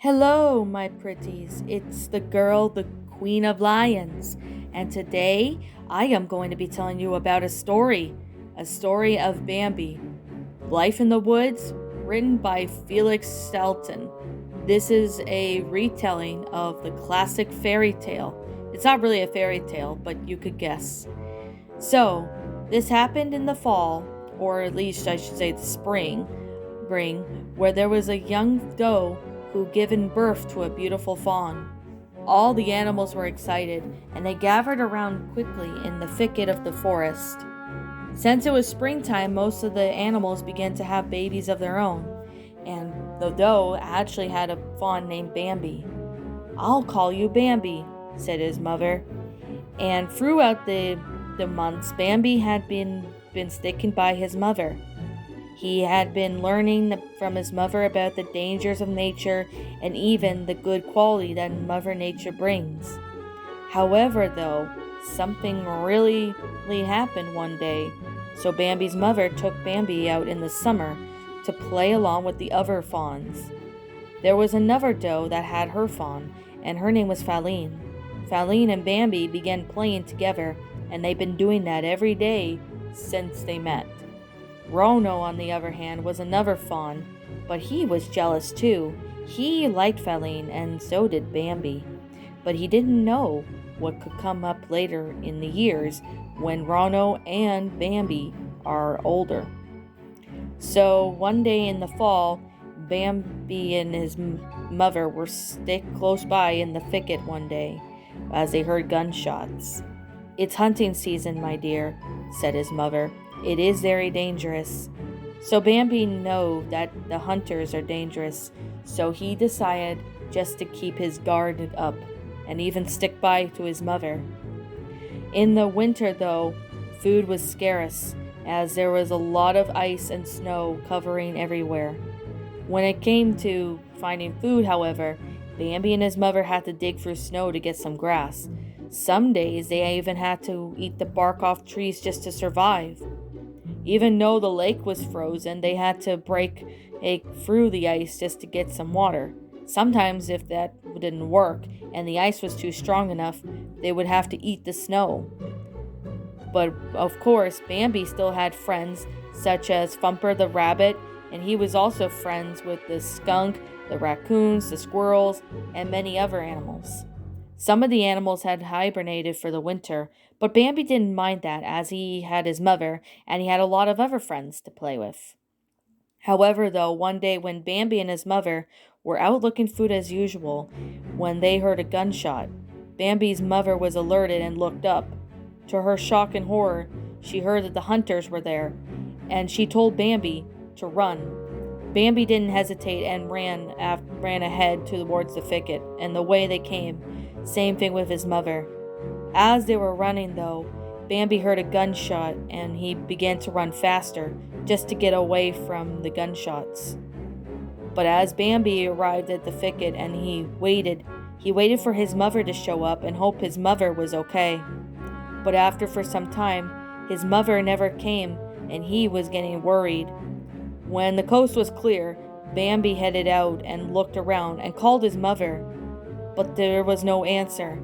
Hello, my pretties. It's the girl, the Queen of Lions. And today I am going to be telling you about a story of Bambi. Life in the Woods, written by Felix Salten. This is a retelling of the classic fairy tale. It's not really a fairy tale, but you could guess. So, this happened in the fall, or at least I should say the spring, where there was a young doe who given birth to a beautiful fawn. All the animals were excited, and they gathered around quickly in the thicket of the forest. Since it was springtime, most of the animals began to have babies of their own, and the doe actually had a fawn named Bambi. "I'll call you Bambi," said his mother. And throughout the months, Bambi had been sticking by his mother. He had been learning from his mother about the dangers of nature and even the good quality that Mother Nature brings. However, though, something really happened one day, so Bambi's mother took Bambi out in the summer to play along with the other fawns. There was another doe that had her fawn, and her name was Faline. Faline and Bambi began playing together, and they've been doing that every day since they met. Rono, on the other hand, was another fawn, but he was jealous too. He liked Faline, and so did Bambi. But he didn't know what could come up later in the years when Rono and Bambi are older. So one day in the fall, Bambi and his mother were stick close by in the thicket one day as they heard gunshots. "It's hunting season, my dear," said his mother. "It is very dangerous." So Bambi knew that the hunters are dangerous, so he decided just to keep his guard up and even stick by to his mother. In the winter, though, food was scarce, as there was a lot of ice and snow covering everywhere. When it came to finding food, however, Bambi and his mother had to dig through snow to get some grass. Some days they even had to eat the bark off trees just to survive. Even though the lake was frozen, they had to break through the ice just to get some water. Sometimes, if that didn't work and the ice was too strong enough, they would have to eat the snow. But of course, Bambi still had friends, such as Thumper the rabbit, and he was also friends with the skunk, the raccoons, the squirrels, and many other animals. Some of the animals had hibernated for the winter, but Bambi didn't mind that as he had his mother and he had a lot of other friends to play with. However, though, one day when Bambi and his mother were out looking food as usual, when they heard a gunshot, Bambi's mother was alerted and looked up. To her shock and horror, she heard that the hunters were there, and she told Bambi to run. Bambi didn't hesitate and ran ahead towards the thicket, and the way they came, same thing with his mother. As they were running, though, Bambi heard a gunshot, and he began to run faster, just to get away from the gunshots. But as Bambi arrived at the thicket and he waited for his mother to show up and hoped his mother was okay. But after for some time, his mother never came, and he was getting worried. When the coast was clear, Bambi headed out and looked around and called his mother, but there was no answer.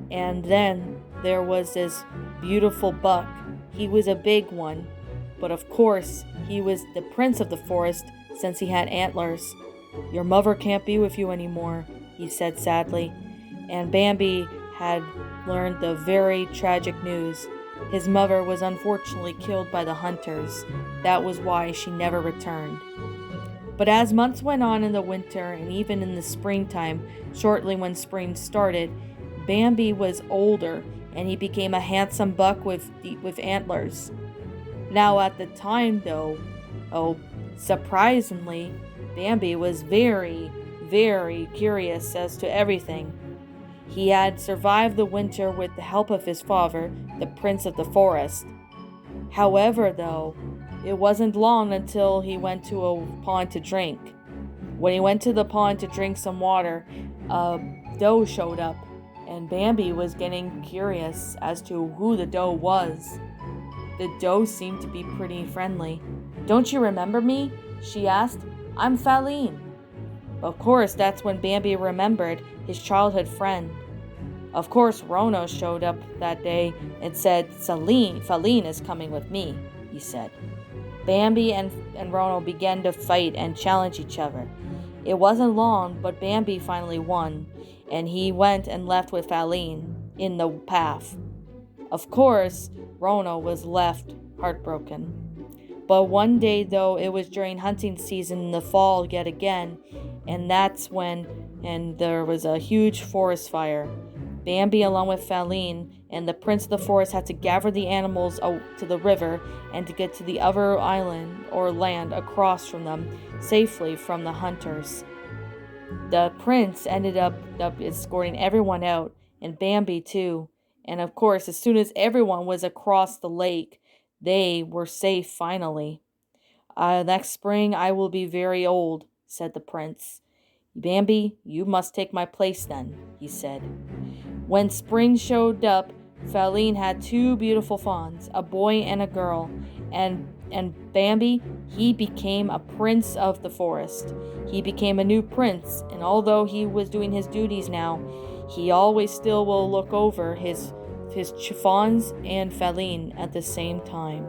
And then there was this beautiful buck. He was a big one, but of course, he was the prince of the forest since he had antlers. "Your mother can't be with you anymore," he said sadly. And Bambi had learned the very tragic news. His mother was unfortunately killed by the hunters. That was why she never returned. But as months went on in the winter and even in the springtime, shortly when spring started, Bambi was older and he became a handsome buck with antlers. Now at the time, though, surprisingly, Bambi was very curious as to everything. He had survived the winter with the help of his father, the prince of the forest. However, though, it wasn't long until he went to a pond to drink. When he went to the pond to drink some water, a doe showed up, and Bambi was getting curious as to who the doe was. The doe seemed to be pretty friendly. "Don't you remember me?" she asked. "I'm Faline." Of course, that's when Bambi remembered his childhood friend. Of course, Rono showed up that day and said, Feline is coming with me, he said. Bambi and Rono began to fight and challenge each other. It wasn't long, but Bambi finally won, and he went and left with Feline in the path. Of course, Rono was left heartbroken. But one day, though, it was during hunting season in the fall yet again, and there was a huge forest fire. Bambi, along with Feline and the prince of the forest, had to gather the animals to the river and to get to the other island or land across from them safely from the hunters. The prince ended up escorting everyone out, and Bambi too. And of course, as soon as everyone was across the lake, they were safe finally. Next spring I will be very old, said the prince. Bambi, you must take my place then, he said. When spring showed up, Feline had two beautiful fawns, a boy and a girl, and Bambi, he became a prince of the forest. He became a new prince, and although he was doing his duties now, he always still will look over his fawns and Feline at the same time.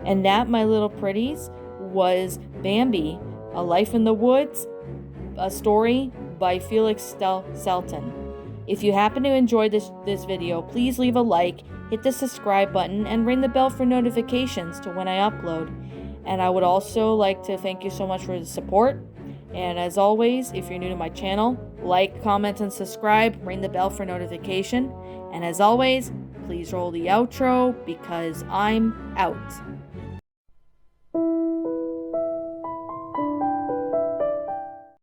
And that, my little pretties, was Bambi, A Life in the Woods, a story by Felix Salten. If you happen to enjoy this video, please leave a like, hit the subscribe button, and ring the bell for notifications to when I upload. And I would also like to thank you so much for the support. And as always, if you're new to my channel, like, comment, and subscribe, ring the bell for notification. And as always, please roll the outro because I'm out.